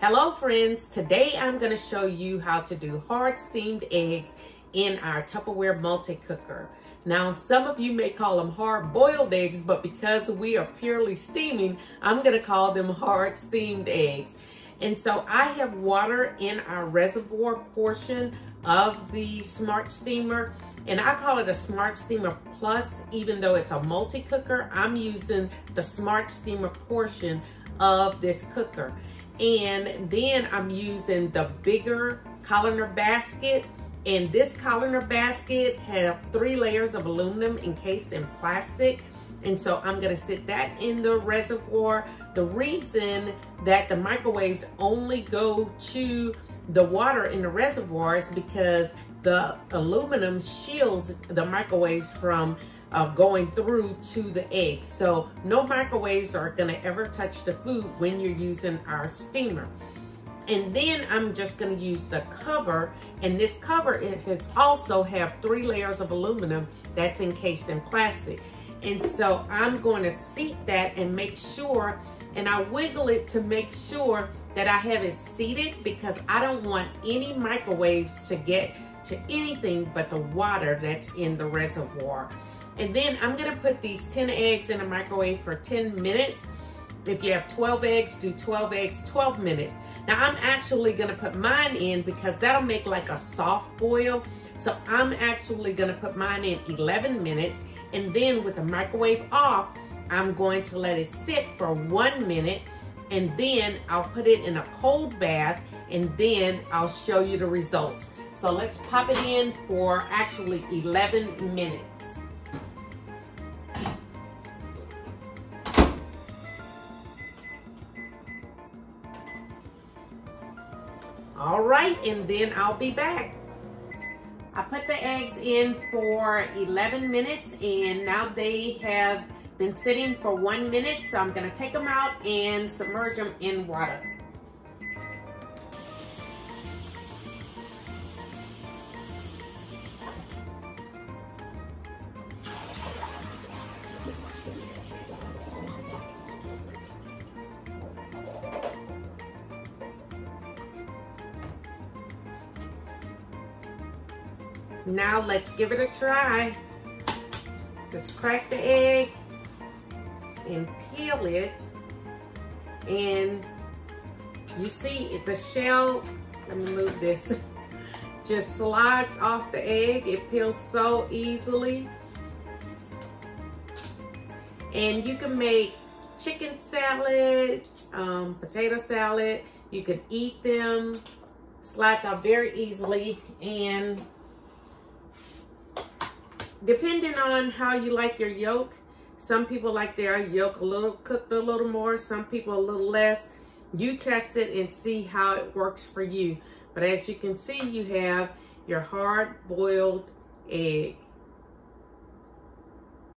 Hello friends, today I'm going to show you how to do hard steamed eggs in our Tupperware multi-cooker. Now some of you may call them hard boiled eggs, but because we are purely steaming, I'm going to call them hard steamed eggs. And so I have water in our reservoir portion of the Smart Steamer, and I call it a Smart Steamer Plus, even though it's a multi-cooker. I'm using the Smart Steamer portion of this cooker. And then I'm using the bigger colander basket. And this colander basket has 3 layers of aluminum encased in plastic. And so I'm gonna sit that in the reservoir. The reason that the microwaves only go to the water in the reservoir is because the aluminum shields the microwaves from going through to the eggs. So no microwaves are gonna ever touch the food when you're using our steamer. And then I'm just gonna use the cover, and this cover, it has also have 3 layers of aluminum that's encased in plastic. And so I'm going to seat that and make sure, and I wiggle it to make sure that I have it seated, because I don't want any microwaves to get to anything but the water that's in the reservoir. And then I'm gonna put these 10 eggs in the microwave for 10 minutes. If you have 12 eggs, do 12 eggs, 12 minutes. Now I'm actually gonna put mine in because that'll make like a soft boil. So I'm actually gonna put mine in 11 minutes. And then with the microwave off, I'm going to let it sit for 1 minute. And then I'll put it in a cold bath, and then I'll show you the results. So let's pop it in for actually 11 minutes. All right, and then I'll be back. I put the eggs in for 11 minutes, and now they have been sitting for 1 minute. So I'm gonna take them out and submerge them in water. Now let's give it a try. Just crack the egg and peel it. And you see the shell, let me move this, just slides off the egg. It peels so easily. And you can make chicken salad, potato salad. You can eat them. Slides out very easily. And depending on how you like your yolk, some people like their yolk cooked a little more, some people a little less. You test it and see how it works for you. But as you can see, you have your hard-boiled egg.